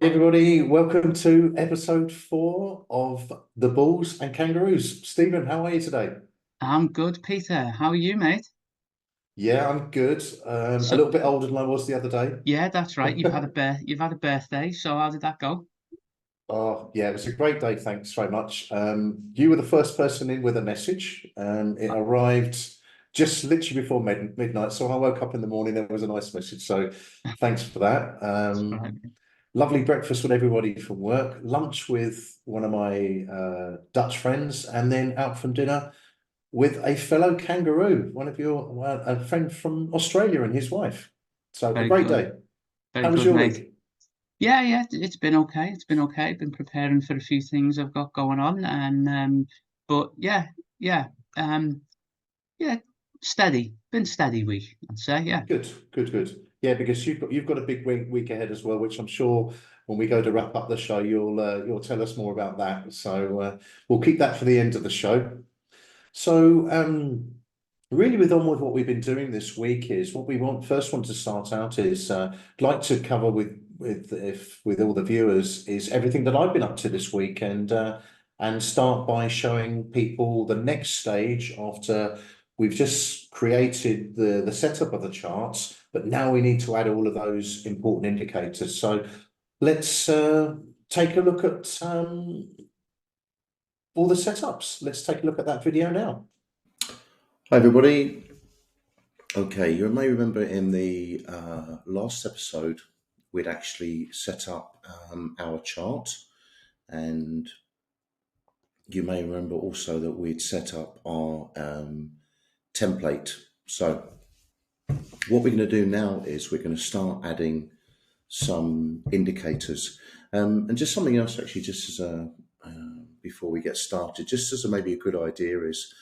Everybody, welcome to episode 4 of The Bulls and Kangaroos. Stephen, how are you today? I'm good, Peter. How are you, mate? Yeah, I'm good. A So, little bit older than I was the other yeah, that's right. You've had day. a you've had a birthday. So how did that go? Oh, yeah, it was a great day. Thanks very much. You were the first person in with a message. It arrived just literally before midnight. So when I woke up in the morning, there was a nice message. So thanks for that. That's right. Lovely breakfast with everybody from work, lunch with one of my Dutch friends, and then out from dinner with a fellow kangaroo, one of your a friend from Australia and his wife. So a Very great good. day. Very How was good, your mate. week? Yeah, it's been okay. It's been okay. I've been preparing for a few things I've got going on, and but yeah, um, yeah, steady. Been steady week, I'd say. Yeah, Good, good, good. Yeah, because you've got a big week ahead as well, which I'm sure when we go to wrap up the show, you'll tell us more about that. So we'll keep that for the end of the show. So really, with on with what we've been doing this week is what we want to start out is like to cover with all the viewers is everything that I've been up to this week and start by showing people the next stage after we've just created the setup of the charts, but now we need to add all of those important indicators. So let's take a look at all the setups. Let's take a look at that video now. Hi everybody. Okay, you may remember in the last episode we'd actually set up our chart, and you may remember also that we'd set up our template. So what we're going to do now is we're going to start adding some indicators, and just something else actually, just as a before we get started, just as maybe a good idea is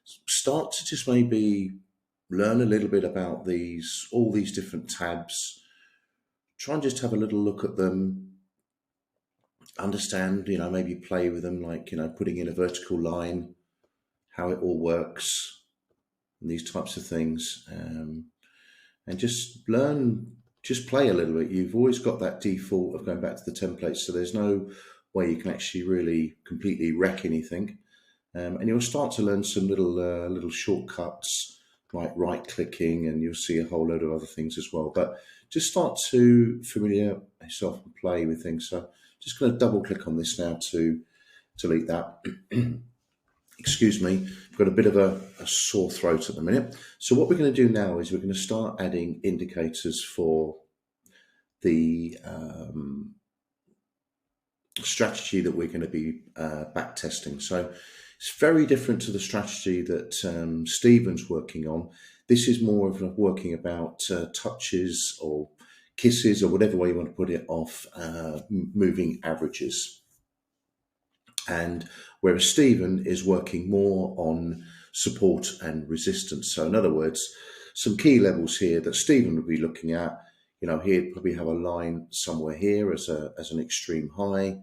start to just maybe learn a little bit about all these different tabs. Try and just have a little look at them, understand, maybe play with them, like, putting in a vertical line, how it all works, and these types of things. And just learn, just play a little bit. You've always got that default of going back to the templates, so there's no way you can actually really completely wreck anything. And you'll start to learn some little shortcuts like right clicking, and you'll see a whole load of other things as well. But just start to familiar yourself and play with things. So just going to double click on this now to delete that. Excuse me, I've got a bit of a sore throat at the minute. So what we're going to do now is we're going to start adding indicators for the strategy that we're going to be back testing. So it's very different to the strategy that Stephen's working on. This is more of working about touches or kisses or whatever way you want to put it off moving averages. And whereas Stephen is working more on support and resistance. So in other words, some key levels here that Stephen would be looking at, he'd probably have a line somewhere here as an extreme high.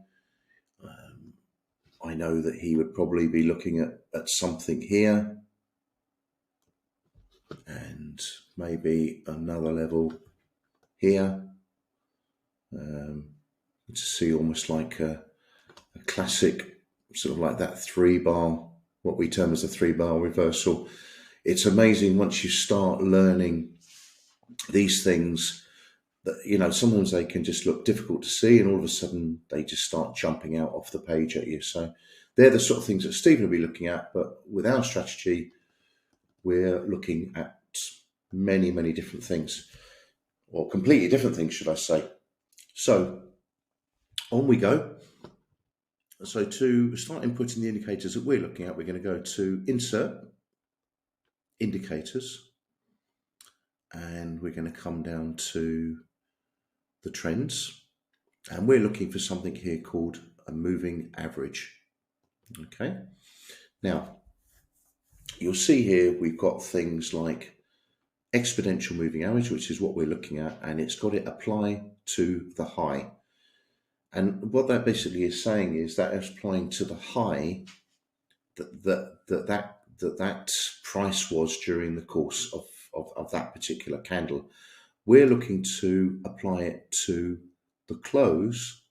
I know that he would probably be looking at something here and maybe another level here, to see almost like a classic sort of like that 3-bar, what we term as a 3-bar reversal. It's amazing once you start learning these things that, sometimes they can just look difficult to see, and all of a sudden they just start jumping out off the page at you. So they're the sort of things that Stephen will be looking at, but with our strategy, we're looking at many, many different things, or completely different things, should I say. So on we go. So to start inputting the indicators that we're looking at, we're going to go to Insert, Indicators, and we're going to come down to the Trends, and we're looking for something here called a moving average. Okay, now you'll see here we've got things like exponential moving average, which is what we're looking at, and it's got it apply to the high. And what that basically is saying is that it's applying to the high that price was during the course of that particular candle. We're looking to apply it to the close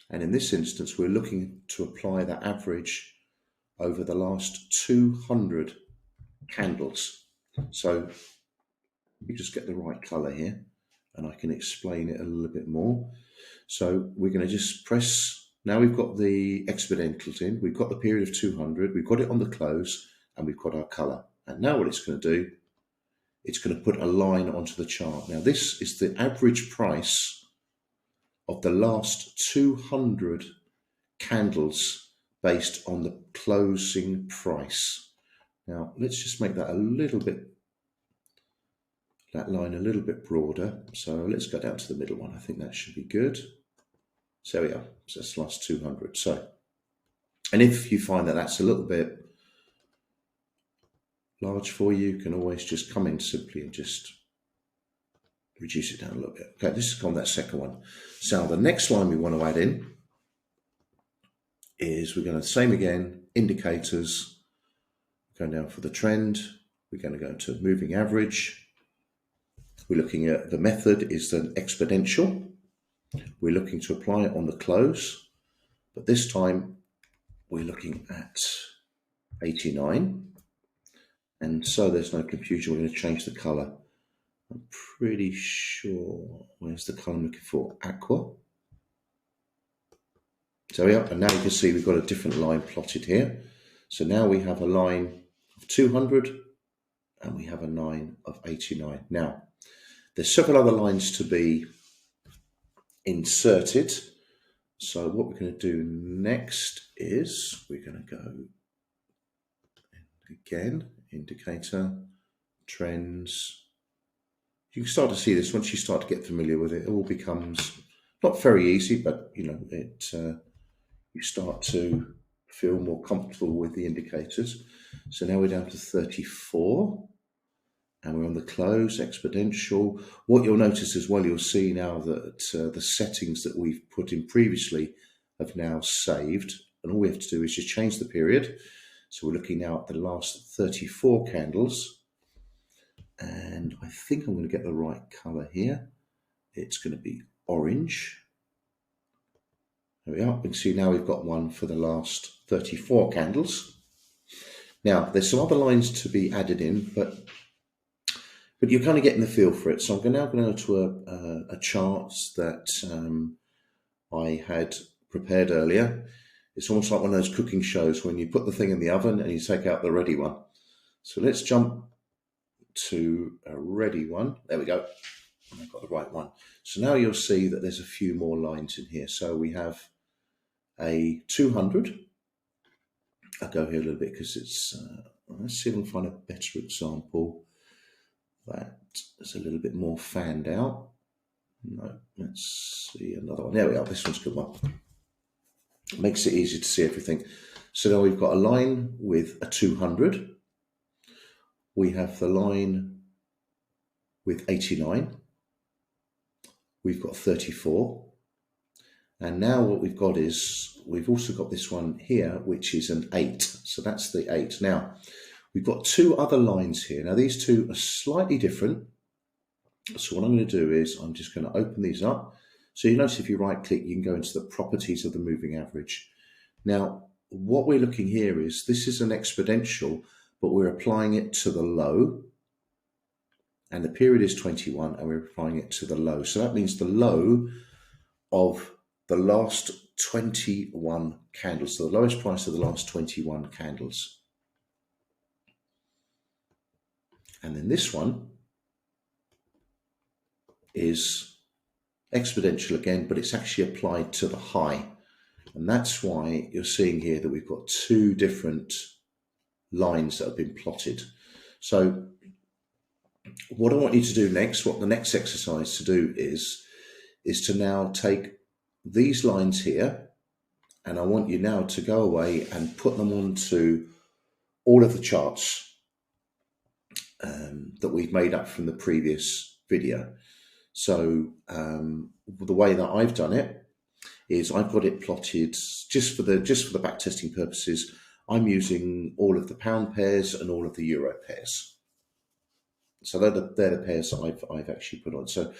And in this instance, we're looking to apply that average over the last 200 candles. So you just get the right color here, and I can explain it a little bit more. So we're going to just press, now we've got the exponentials in, we've got the period of 200, we've got it on the close, and we've got our color. And now what it's going to do, it's going to put a line onto the chart. Now this is the average price of the last 200 candles based on the closing price. Now let's just make that a little bit, that line a little bit broader. So let's go down to the middle one. I think that should be good. So there we are. So that's the last 200. So, and if you find that that's a little bit large for you, you can always just come in simply and just reduce it down a little bit. Okay, this is on that second one. So the next line we want to add in is we're going to, same again, indicators, going down for the trend. We're going to go to moving average. We're looking at, the method is an exponential. We're looking to apply it on the close, but this time we're looking at 89. And so there's no confusion, we're going to change the color. I'm pretty sure, where's the color I'm looking for? Aqua. So we are, and now you can see we've got a different line plotted here. So now we have a line of 200 and we have a line of 89. Now, there's several other lines to be inserted. So what we're going to do next is we're going to go again, indicator, trends. You can start to see this once you start to get familiar with it. It all becomes not very easy, but you know, it you start to feel more comfortable with the indicators. So now we're down to 34 and we're on the close, exponential. What you'll notice as well, you'll see now that the settings that we've put in previously have now saved, and all we have to do is just change the period. So we're looking now at the last 34 candles, and I think I'm going to get the right color here. It's going to be orange. There we are. We can see now we've got one for the last 34 candles. Now there's some other lines to be added in, but you're kind of getting the feel for it. So I'm now going to go to a chart that I had prepared earlier. It's almost like one of those cooking shows when you put the thing in the oven and you take out the ready one. So let's jump to a ready one. There we go. I've got the right one. So now you'll see that there's a few more lines in here. So we have a 200. I'll go here a little bit because it's, let's see if I can find a better example that is a little bit more fanned out. No, let's see another one. There we are. This one's a good one. It makes it easy to see everything. So now we've got a line with a 200. We have the line with 89. We've got 34. And now what we've got is, we've also got this one here, which is an 8. So that's the 8. Now, we've got two other lines here. Now, these two are slightly different. So what I'm going to do is I'm just going to open these up. So you notice if you right click, you can go into the properties of the moving average. Now, what we're looking here is, this is an exponential, but we're applying it to the low. And the period is 21 and we're applying it to the low. So that means the low of the last 21 candles. So the lowest price of the last 21 candles. And then this one is exponential again, but it's actually applied to the high. And that's why you're seeing here that we've got two different lines that have been plotted. So what I want you to do next, what the next exercise to do is to now take these lines here, and I want you now to go away and put them onto all of the charts that we've made up from the previous video. So the way that I've done it is I've got it plotted just for the back testing purposes. I'm using all of the pound pairs and all of the euro pairs. So they're the pairs that I've actually put on. So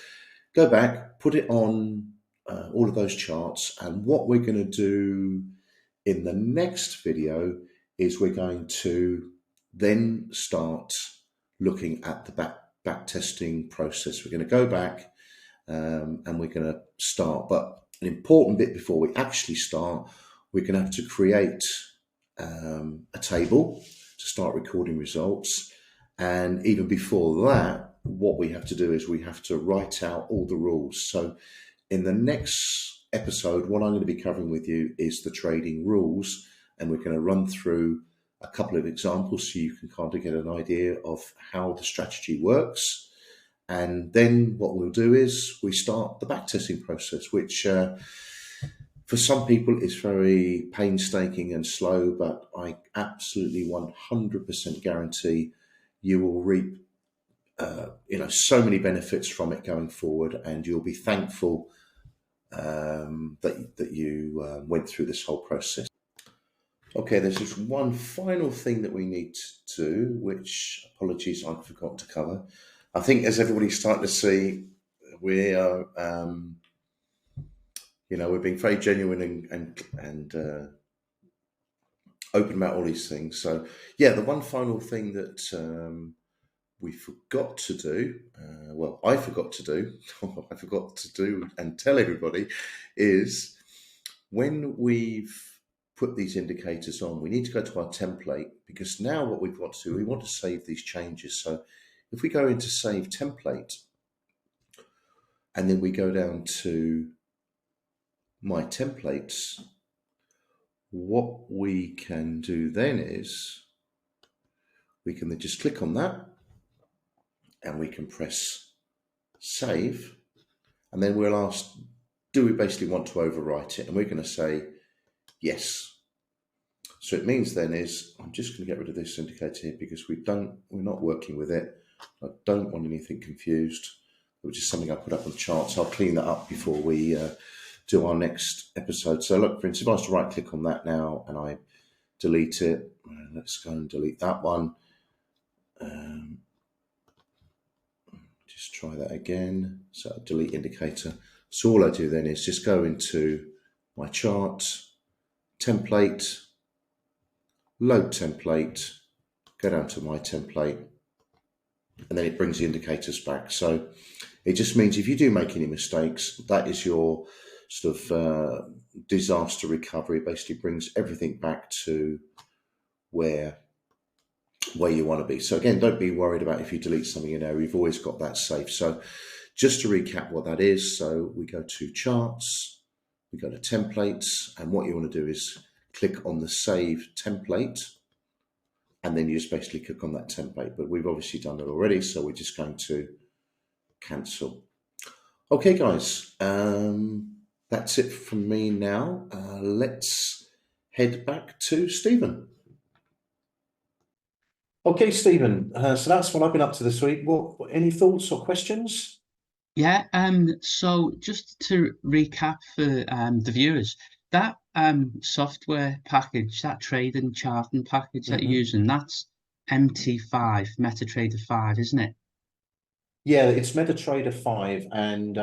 go back, put it on all of those charts. And what we're going to do in the next video is we're going to then start looking at the back testing process. We're going to go back and we're going to start. But an important bit before we actually start, we're going to have to create a table to start recording results. And even before that, what we have to do is we have to write out all the rules. So in the next episode, what I'm going to be covering with you is the trading rules, and we're going to run through a couple of examples so you can kind of get an idea of how the strategy works. And then what we'll do is we start the backtesting process, which for some people is very painstaking and slow, but I absolutely 100% guarantee you will reap so many benefits from it going forward, and you'll be thankful that you went through this whole process. Okay, there's just one final thing that we need to do, which, apologies, I forgot to cover. I think as everybody's starting to see, we are, we're being very genuine and open about all these things. So, yeah, the one final thing that we forgot to do, I forgot to do and tell everybody, is when we've put these indicators on, we need to go to our template, because now what we've got to do, we want to save these changes. So if we go into save template, and then we go down to my templates, what we can do then is we can then just click on that, and we can press save, and then we'll ask, do we basically want to overwrite it? And we're going to say yes. So it means then is, I'm just going to get rid of this indicator here because we're not working with it. I don't want anything confused, which is something I put up on the charts. I'll clean that up before we do our next episode. So look, for instance, if I was to right click on that now and I delete it, let's go and delete that one. Just try that again. So delete indicator. So all I do then is just go into my chart, template, load template, go down to my template, and then it brings the indicators back. So it just means if you do make any mistakes, that is your sort of disaster recovery. It basically brings everything back to where you want to be. So again, don't be worried about if you delete something in there. You've always got that safe. So just to recap what that is, so we go to charts, we go to templates, and what you want to do is click on the save template, and then you just basically click on that template. But we've obviously done it already, so we're just going to cancel. Okay, guys, that's it from me now. Let's head back to Stephen. Okay, Stephen. So that's what I've been up to this week. What any thoughts or questions? Yeah, so just to recap for the viewers, that software package, that trading charting package that you're using, that's MT5, MetaTrader 5, isn't it? Yeah, it's MetaTrader 5, and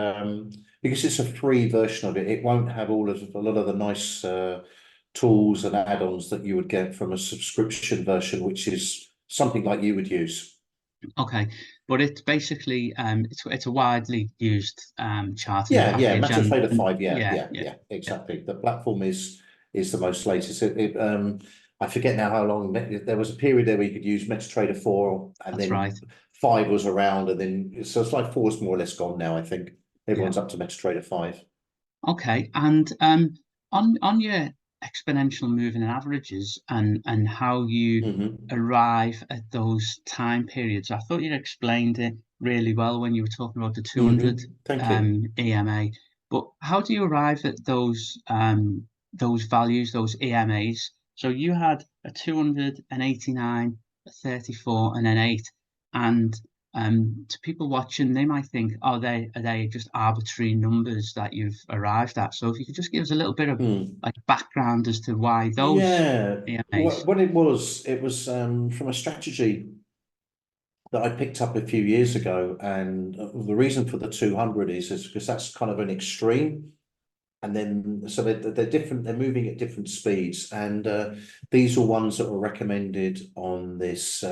because it's a free version of it, it won't have a lot of the nice tools and add-ons that you would get from a subscription version, which is something like you would use. Okay, but it's basically it's a widely used charting Yeah, package, MetaTrader and 5, yeah, exactly. The platform is the most latest. I forget now how long. There was a period there where you could use MetaTrader 4, and that's then right. 5 was around, and then so it's like 4 is more or less gone now. I think everyone's up to MetaTrader 5. Okay, and on your exponential moving averages and how you arrive at those time periods, I thought you explained it really well when you were talking about the 200 Thank you. EMA. But how do you arrive at those values, those EMAs? So you had a 289, a 34, and an 8, and to people watching, they might think, are they just arbitrary numbers that you've arrived at? So if you could just give us a little bit of like background as to why those Yeah, EMAs. what it was from a strategy that I picked up a few years ago, and the reason for the 200 is because that's kind of an extreme. and then so they're different. They're moving at different speeds, and these are ones that were recommended on this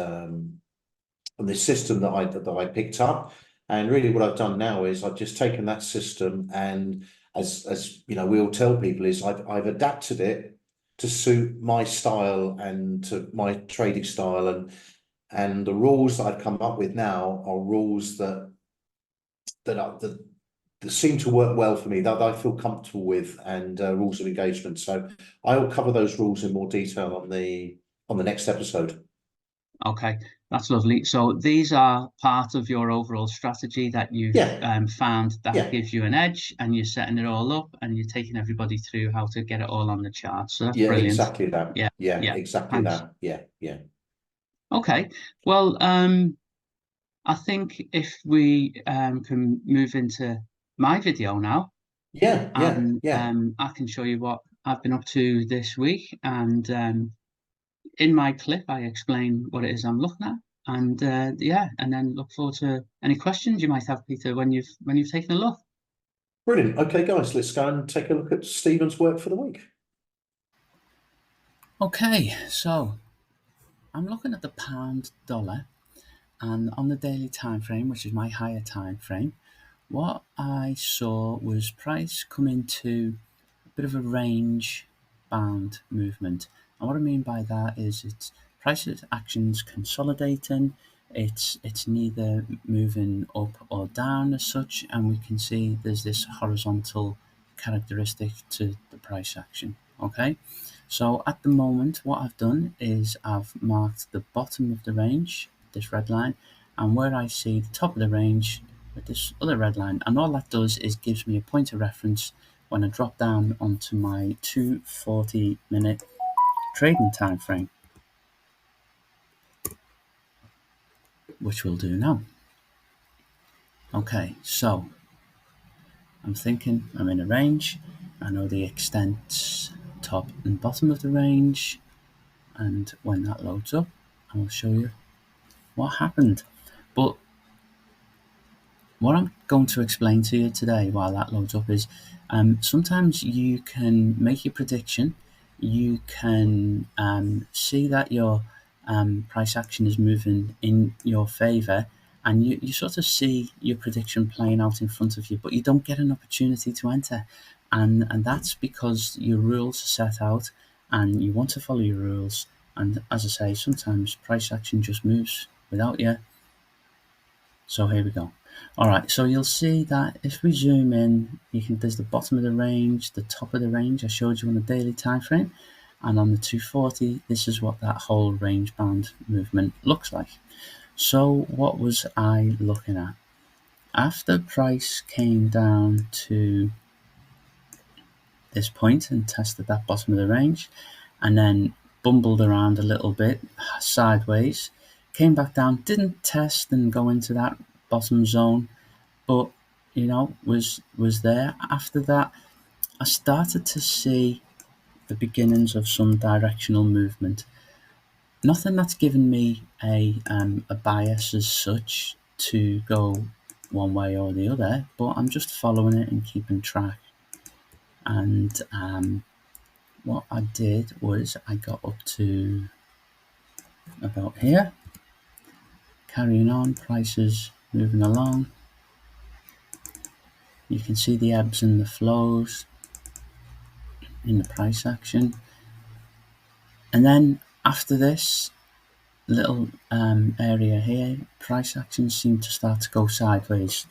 system that I picked up. And really, what I've done now is I've just taken that system, and as you know, we all tell people, is I've adapted it to suit my style and to my trading style, and the rules that I've come up with now are rules that seem to work well for me, that I feel comfortable with, and rules of engagement. So I'll cover those rules in more detail on the next episode. Okay, that's lovely. So these are part of your overall strategy that you've found that gives you an edge, and you're setting it all up, and you're taking everybody through how to get it all on the chart. So that's brilliant. Exactly that. Yeah, Exactly thanks. that. Yeah. Okay, well, I think if we can move into my video now, and I can show you what I've been up to this week, and in my clip I explain what it is I'm looking at, and and then look forward to any questions you might have, Peter, when you've taken a look. Brilliant. Okay, guys, let's go and take a look at Stephen's work for the week. Okay, so I'm looking at the pound dollar, and on the daily time frame, which is my higher time frame, what I saw was price come into a bit of a range bound movement. And what I mean by that is it's prices actions consolidating. It's neither moving up or down as such, and we can see there's this horizontal characteristic to the price action. Okay, so at the moment what I've done is I've marked the bottom of the range, this red line, and where I see the top of the range with this other red line, and all that does is gives me a point of reference when I drop down onto my 240-minute trading time frame, which we'll do now. Okay, so I'm thinking I'm in a range. I know the extent top and bottom of the range, and when that loads up, I will show you what happened. But what I'm going to explain to you today while that loads up is sometimes you can make your prediction, you can see that your price action is moving in your favor, and you sort of see your prediction playing out in front of you, but you don't get an opportunity to enter. And that's because your rules are set out and you want to follow your rules. And as I say, sometimes price action just moves without you. So here we go. All right, so you'll see that if we zoom in, there's the bottom of the range, the top of the range I showed you on the daily time frame, and on the 240, this is what that whole range band movement looks like. So what was I looking at? After price came down to this point and tested that bottom of the range, and then bumbled around a little bit sideways, came back down, didn't test and go into that bottom zone, but was there. After that, I started to see the beginnings of some directional movement. Nothing that's given me a bias as such to go one way or the other, but I'm just following it and keeping track. And what I did was I got up to about here, carrying on, prices moving along. You can see the ebbs and the flows in the price action. And then after this little area here, price actions seem to start to go sideways.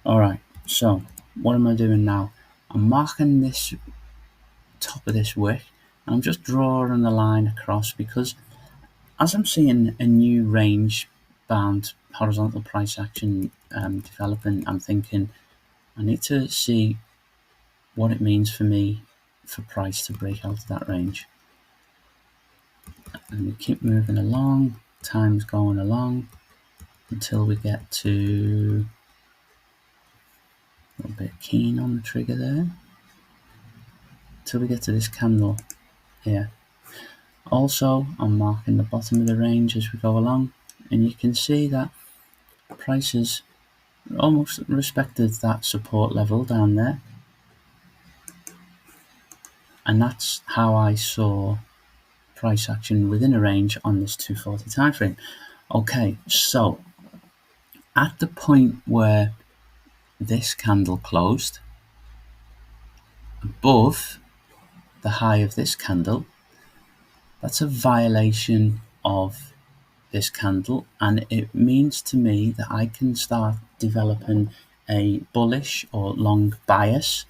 All right, so what am I doing now? I'm marking this top of this wick, and I'm just drawing a line across, because as I'm seeing a new range bound horizontal price action developing, I'm thinking I need to see what it means for me for price to break out of that range. And we keep moving along, time's going along until we get to a little bit keen on the trigger there, until we get to this candle here. Also, I'm marking the bottom of the range as we go along, and you can see that prices almost respected that support level down there. And that's how I saw price action within a range on this 240 time frame. Okay, so at the point where this candle closed above the high of this candle, that's a violation of this candle, and it means to me that I can start developing a bullish or long bias,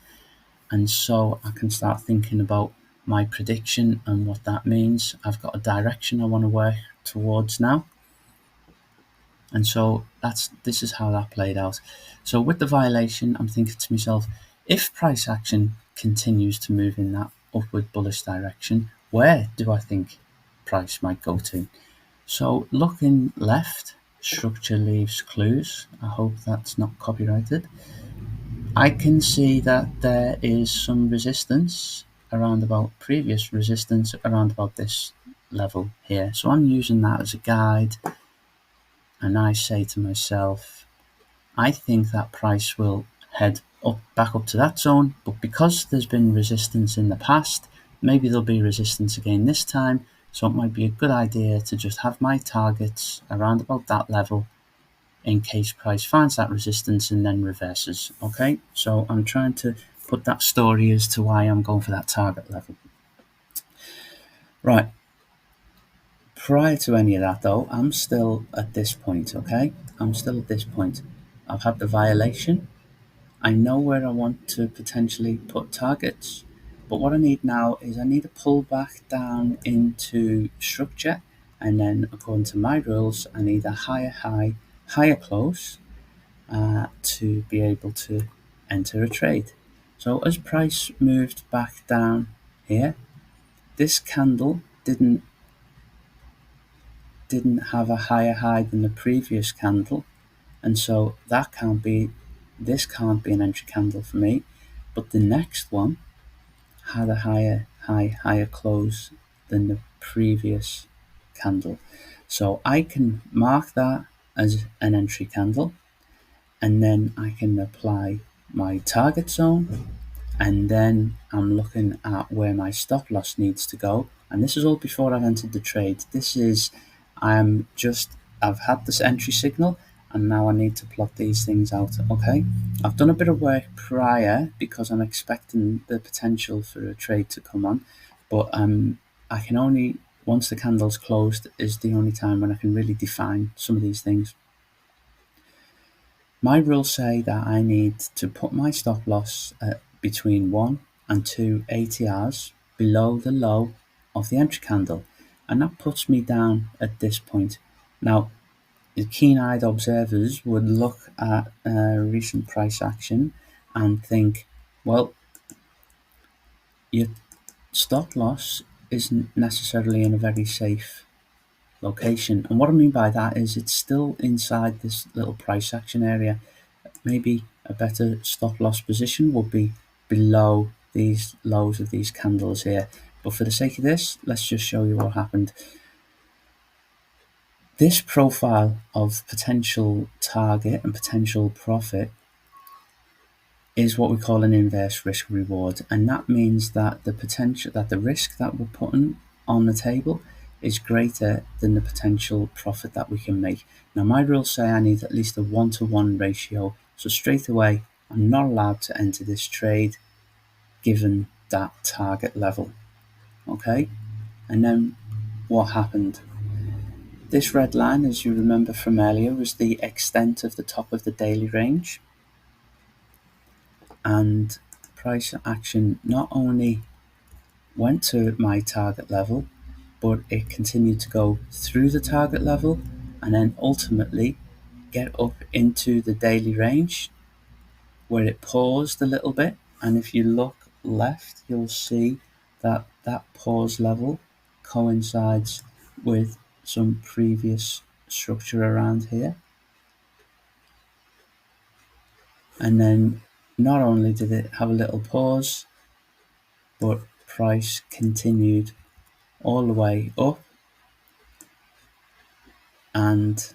and so I can start thinking about my prediction and what that means. I've got a direction I want to work towards now, and so this is how that played out. So with the violation, I'm thinking to myself, if price action continues to move in that upward bullish direction, where do I think price might go to? So looking left, structure leaves clues. I hope that's not copyrighted. I can see that there is some resistance around about previous resistance around about this level here. So I'm using that as a guide, and I say to myself, I think that price will head up back up to that zone, but because there's been resistance in the past, maybe there'll be resistance again this time. So it might be a good idea to just have my targets around about that level in case price finds that resistance and then reverses. Okay, so I'm trying to put that story as to why I'm going for that target level. Right, prior to any of that though, I'm still at this point. Okay, I'm still at this point. I've had the violation. I know where I want to potentially put targets, but what I need now is I need to pull back down into structure, and then according to my rules, I need a higher high, higher close to be able to enter a trade. So as price moved back down here, this candle didn't have a higher high than the previous candle, and so this can't be an entry candle for me. But the next one had a higher high, higher close than the previous candle. So I can mark that as an entry candle, and then I can apply my target zone, and then I'm looking at where my stop loss needs to go. And this is all before I've entered the trade. I've had this entry signal, and now I need to plot these things out. Okay, I've done a bit of work prior because I'm expecting the potential for a trade to come on, but I can only, once the candle's closed, is the only time when I can really define some of these things. My rules say that I need to put my stop loss at between 1 and 2 ATRs below the low of the entry candle, and that puts me down at this point. Now, the keen-eyed observers would look at recent price action and think, well, your stop loss isn't necessarily in a very safe location. And what I mean by that is it's still inside this little price action area. Maybe a better stop loss position would be below these lows of these candles here. But for the sake of this, let's just show you what happened. This profile of potential target and potential profit is what we call an inverse risk reward, and that means that the risk that we're putting on the table is greater than the potential profit that we can make. Now, my rules say I need at least a 1-to-1 ratio, so straight away I'm not allowed to enter this trade given that target level. Okay, and then what happened? This red line, as you remember from earlier, was the extent of the top of the daily range, and price action not only went to my target level, but it continued to go through the target level and then ultimately get up into the daily range, where it paused a little bit. And if you look left, you'll see that that pause level coincides with some previous structure around here. And then not only did it have a little pause, but price continued all the way up and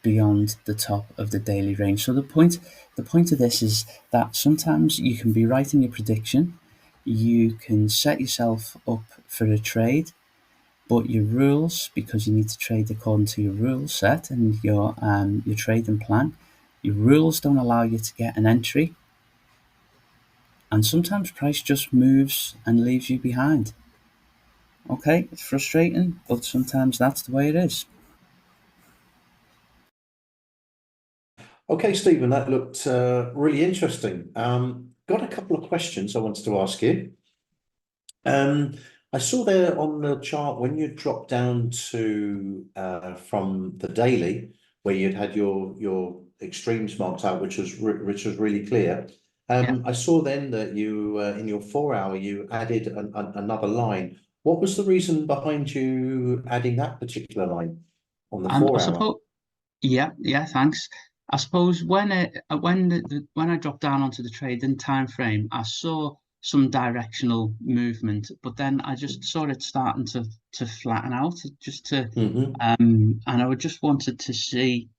beyond the top of the daily range. So the point of this is that sometimes you can be right in your prediction, you can set yourself up for a trade, but your rules, because you need to trade according to your rule set and your trading plan, your rules don't allow you to get an entry, and sometimes price just moves and leaves you behind. Okay, it's frustrating, but sometimes that's the way it is. Okay, Stephen, that looked really interesting. Got a couple of questions I wanted to ask you. I saw there on the chart when you dropped down to from the daily, where you'd had your extremes marked out, which was really clear. Yeah. I saw then that you in your 4 hour you added another line. What was the reason behind you adding that particular line on the I 4 hour? suppose. Yeah, thanks. I suppose when when I dropped down onto the trading time frame, I saw some directional movement, but then I just saw it starting to flatten out, just to Mm-hmm. and I would just wanted to see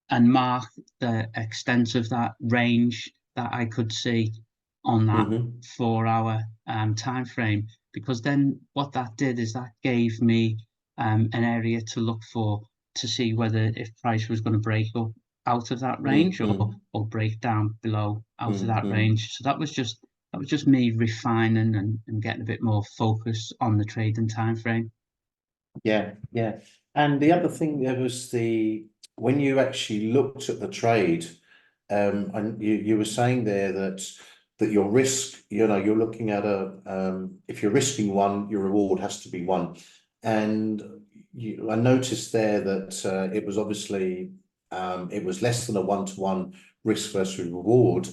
and mark the extent of that range that I could see on that Mm-hmm. 4 hour time frame, because then what that did is that gave me an area to look for to see whether if price was going to break up out of that range Mm-hmm. or break down below out of that Mm-hmm. range. So that was just me refining and getting a bit more focus on the trading time frame. Yeah, yeah. And the other thing there was when you actually looked at the trade, and you were saying there that your risk, you're looking at if you're risking one, your reward has to be one. And I noticed there that it was obviously it was less than a one-to-one risk versus reward.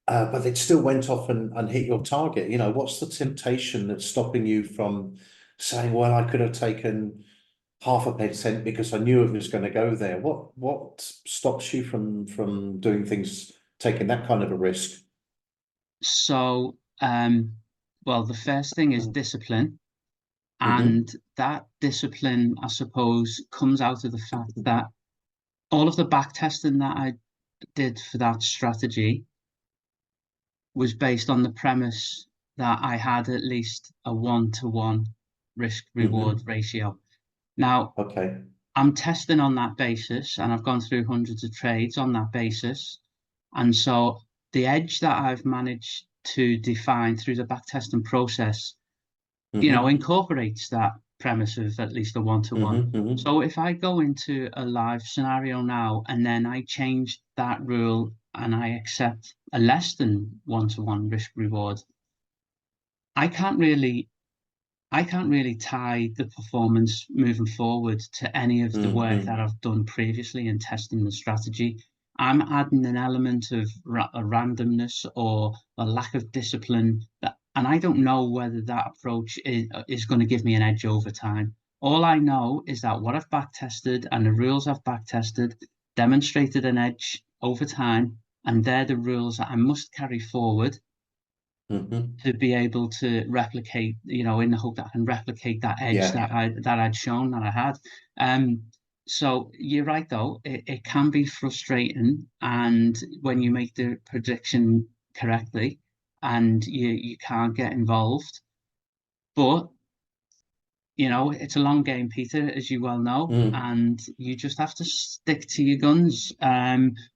But it still went off and hit your target. What's the temptation that's stopping you from saying, well, I could have taken 0.5% because I knew it was going to go there? What stops you from doing things, taking that kind of a risk? So, well, the first thing is discipline. Mm-hmm. And that discipline, I suppose, comes out of the fact that all of the back testing that I did for that strategy was based on the premise that I had at least a 1-to-1 risk reward Mm-hmm. ratio. Now, Okay. I'm testing on that basis, and I've gone through hundreds of trades on that basis. And so the edge that I've managed to define through the back testing process, Mm-hmm. incorporates that premise of at least a 1-to-1. Mm-hmm. Mm-hmm. So if I go into a live scenario now and then I change that rule and I accept a less than 1-to-1 risk reward, I can't really I can't really tie the performance moving forward to any of the work that Mm-hmm. I've done previously in testing the strategy. I'm adding an element of a randomness or a lack of discipline and I don't know whether that approach is going to give me an edge over time. All I know is that what I've back tested and the rules I've back tested demonstrated an edge over time, and they're the rules that I must carry forward Mm-hmm. to be able to replicate, in the hope that I can replicate that edge Yeah. that I'd shown that I had. So you're right though, it can be frustrating, and when you make the prediction correctly and you can't get involved. But it's a long game, Peter, as you well know, Mm. and you just have to stick to your guns.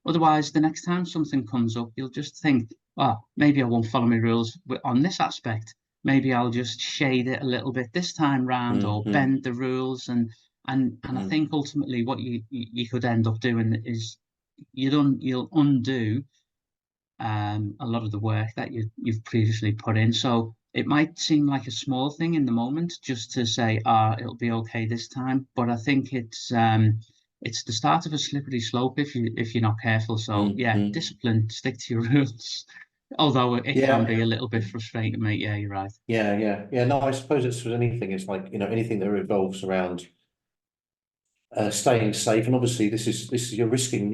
Otherwise, the next time something comes up, you'll just think, well, maybe I won't follow my rules on this aspect. Maybe I'll just shade it a little bit this time round or Mm-hmm. bend the rules. And I Mm-hmm. think ultimately what you could end up doing is you'll undo a lot of the work that you've previously put in. So it might seem like a small thing in the moment, just to say, it'll be okay this time. But I think it's the start of a slippery slope if you're not careful. So yeah, Mm-hmm. discipline, stick to your rules. Although it can Yeah. be a little bit frustrating, mate. Yeah, you're right. Yeah, yeah, yeah. No, I suppose it's with anything. It's like, anything that revolves around staying safe. And obviously, this is you're risking.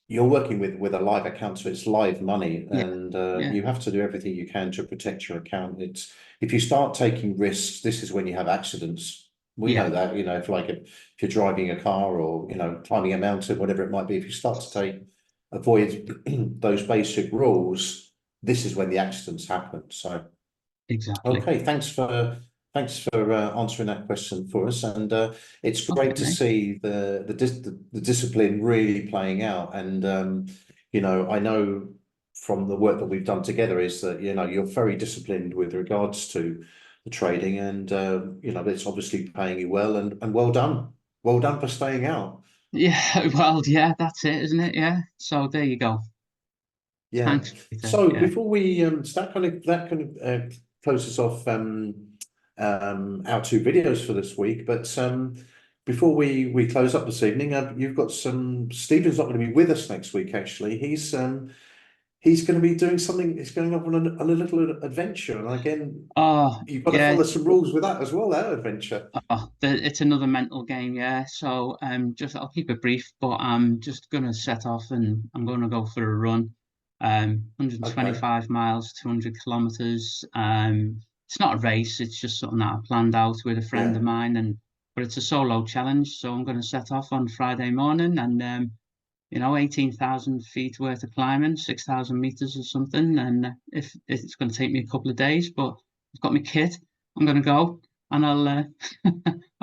You're working with a live account, so it's live money, Yeah, and yeah, you have to do everything you can to protect your account. It's if you start taking risks, this is when you have accidents. We yeah, know that, if you're driving a car or climbing a mountain, whatever it might be, if you start to avoid those basic rules, this is when the accidents happen. So, Exactly. okay, thanks for answering that question for us, and it's great to Okay. see the discipline really playing out. And you know, I know from the work that we've done together is that you know you're very disciplined with regards to the trading, and you know it's obviously paying you well, and well done for staying out. Yeah, well, yeah, that's it, isn't it? Yeah. So there you go. Yeah. Thanks, Peter. So Yeah. before we start, that kind of closes off our two videos for this week. But before we close up this evening, you've got some. Stephen's not going to be with us next week. Actually, he's going to be doing something. He's going off on a little adventure, and again, Oh, you've got to yeah. follow some rules with that as well. That adventure. Oh, it's another mental game, yeah. So just I'll keep it brief, but I'm just gonna set off and I'm gonna go for a run. Okay. 125 miles, 200 kilometers. It's not a race, it's just something that I planned out with a friend of Yeah. mine, and but it's a solo challenge. So I'm gonna set off on Friday morning, and 18,000 feet worth of climbing, 6,000 meters or something. And if it's going to take me a couple of days, but I've got my kit, I'm going to go, and I'll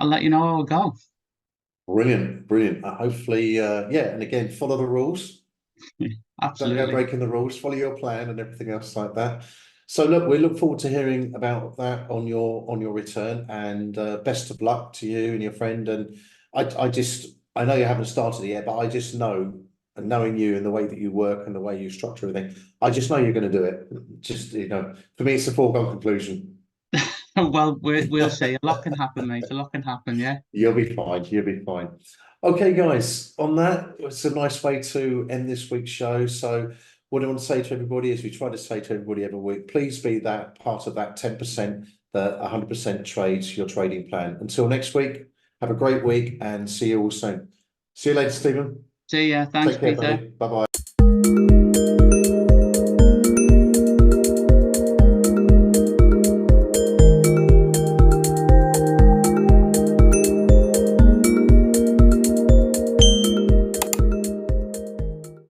let you know how I go. Brilliant, brilliant. Hopefully, yeah. And again, follow the rules. Don't go Absolutely. breaking the rules, follow your plan and everything else like that. So look, we look forward to hearing about that on your return, and best of luck to you and your friend. And I know you haven't started it yet, but I just know, and knowing you and the way that you work and the way you structure everything, I just know you're going to do it. Just, you know, for me, it's a foregone conclusion. Well, we'll see. A lot can happen, mate. A lot can happen. Yeah. You'll be fine. You'll be fine. Okay, guys, on that, it's a nice way to end this week's show. So, what I want to say to everybody is we try to say to everybody every week, please be that part of that 10% that 100% trades your trading plan. Until next week, have a great week and see you all soon. See you later, Stephen. See ya. Thanks, Take care, Peter. buddy. Bye bye.